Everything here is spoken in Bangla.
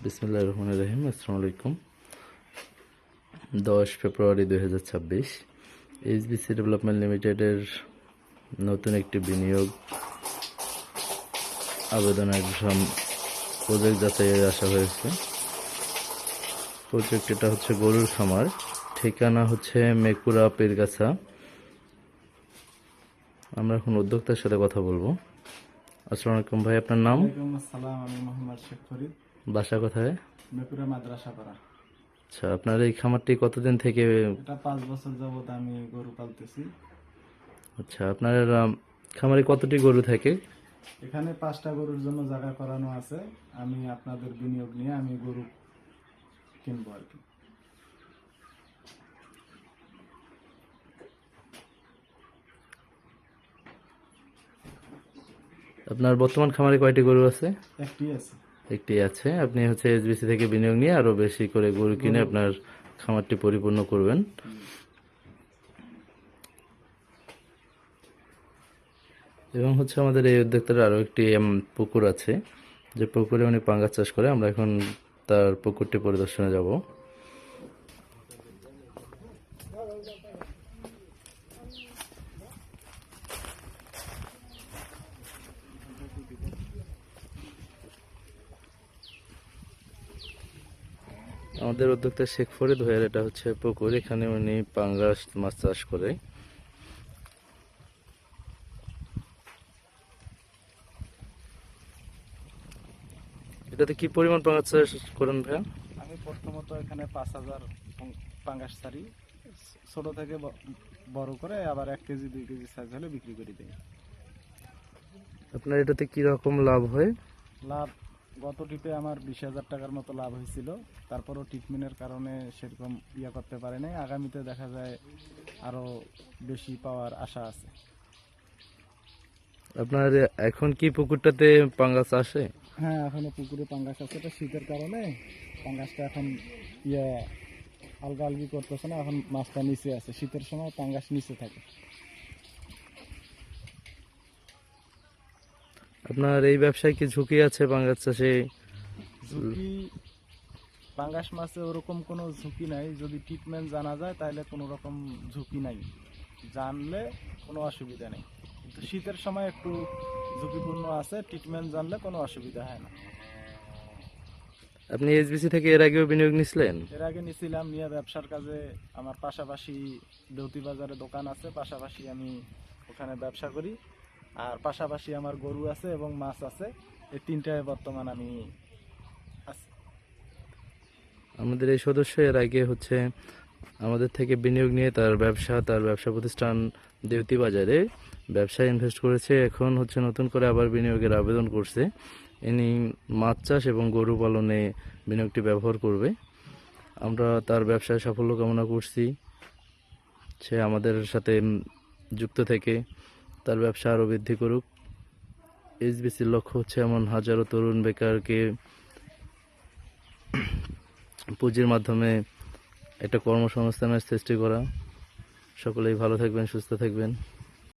বিসমিল্লাহির রহমানির রহিম। আসসালামু আলাইকুম। 10 ফেব্রুয়ারি 2026 এইচবিসি ডেভেলপমেন্ট লিমিটেডের নতুন একটি বিনিয়োগ আবেদনের প্রজেক্ট যাচাইয়ে আসা হয়েছে। প্রজেক্ট এটা হচ্ছে গরুর খামার, ঠিকানা হচ্ছে মেকুরা পীরগাছা। আমরা এখন উদ্যোক্তার সাথে কথা বলবো। আসসালামু আলাইকুম ভাই, আপনার নাম? ওয়ালাইকুম আসসালাম, আমি মোহাম্মদ শেখ ফরিদ, বাসা কোথায়? মেকুরা মাদ্রাসা পাড়া। আচ্ছা, আপনার এই খামারটি কতদিন থেকে? এটা 5 বছর যাবত আমি গরু পালতেছি। আচ্ছা, আপনার খামারে কতটি গরু থাকে? এখানে 5টা গরুর জন্য জায়গা করানো আছে। আমি আপনাদের বিনিয়োগ নিয়ে আমি গরু কিনবো আর কি। আপনার বর্তমান খামারে কয়টি গরু আছে? একটি আছে। একটি আছে। আপনি হচ্ছে এইচবিসি থেকে বিনিয়োগ নিয়ে আরো বেশি করে গরু কিনে আপনার খামারটি পরিপূর্ণ করবেন। এবং হচ্ছে আমাদের এই উদ্যোক্তার আরো একটি পুকুর আছে, যে পুকুরে উনি পাঙ্গাস চাষ করে। আমরা এখন তার পুকুরটি পরিদর্শনে যাব। আমাদের উদ্যোক্তা শেখ ফরিদ ভাইয়ের এটা হচ্ছে পুকুর, এখানে উনি পাঙ্গাস মাছ চাষ করে। এটাতে কি পরিমাণ পাঙ্গাস চাষ করেন ভাইয়া? আমি প্রথমত এখানে 5,000 পাঙ্গাস ছাড়ি, ছোট থেকে বড় করে আবার 1 কেজি 2 কেজি সাইজ হলে বিক্রি করে দিই। আপনার এটাতে কি রকম লাভ হয়? লাভ গত টিপে আমার 20,000 টাকার মতো লাভ হয়েছিল। তারপরও ট্রিটমেন্টের কারণে সেরকম করতে পারে নাই। আগামীতে দেখা যায় আরো বেশি পাওয়ার আশা আছে। আপনার এখন কি পুকুরটাতে পাঙ্গাস আসে? হ্যাঁ, এখনো পুকুরে পাঙ্গাস আছে। এটা শীতের কারণে পাঙ্গাসটা এখন আলগা আলগি করতেছে না, এখন মাছটা নিচে আছে। শীতের সময় পাঙ্গাস নিচে থাকে। আপনার এই ব্যবসায় কি ঝুঁকি আছে পাঙ্গাস চাষে? ঝুঁকি পাঙ্গাস মাছে ওরকম কোনো ঝুঁকি নাই। যদি ট্রিটমেন্ট জানা যায় তাহলে কোনো রকম ঝুঁকি নাই, জানলে কোনো অসুবিধা নেই। কিন্তু শীতের সময় একটু ঝুঁকিপূর্ণ আছে, ট্রিটমেন্ট জানলে কোনো অসুবিধা হয় না। আপনি এইচবিসি থেকে এর আগেও বিনিয়োগ নিছিলেন? এর আগে নিছিলাম, নিয়ে ব্যবসার কাজে আমার পাশাপাশি দেউতি বাজারে দোকান আছে, পাশাপাশি আমি ওখানে ব্যবসা করি। আর পাশাপাশি আমার গরু আছে এবং মাছ আছে। এই তিনটায় বর্তমান আমি আছি। আমাদের এই সদস্য এর আগে হচ্ছে আমাদের থেকে বিনিয়োগ নিয়ে তার ব্যবসা প্রতিষ্ঠান দেউতি বাজারে ব্যবসায় ইনভেস্ট করেছে। এখন হচ্ছে নতুন করে আবার বিনিয়োগের আবেদন করছে। ইনি মাছ চাষ এবং গরু পালনে বিনিয়োগটি ব্যবহার করবে। আমরা তার ব্যবসায় সাফল্য কামনা করছি। সে আমাদের সাথে যুক্ত থেকে তার ব্যবসা আরও বৃদ্ধি করুক। এইচবিসির লক্ষ্য হচ্ছে এমন হাজারো তরুণ বেকারকে পুঁজির মাধ্যমে একটা কর্মসংস্থানের সৃষ্টি করা। সকলেই ভালো থাকবেন, সুস্থ থাকবেন।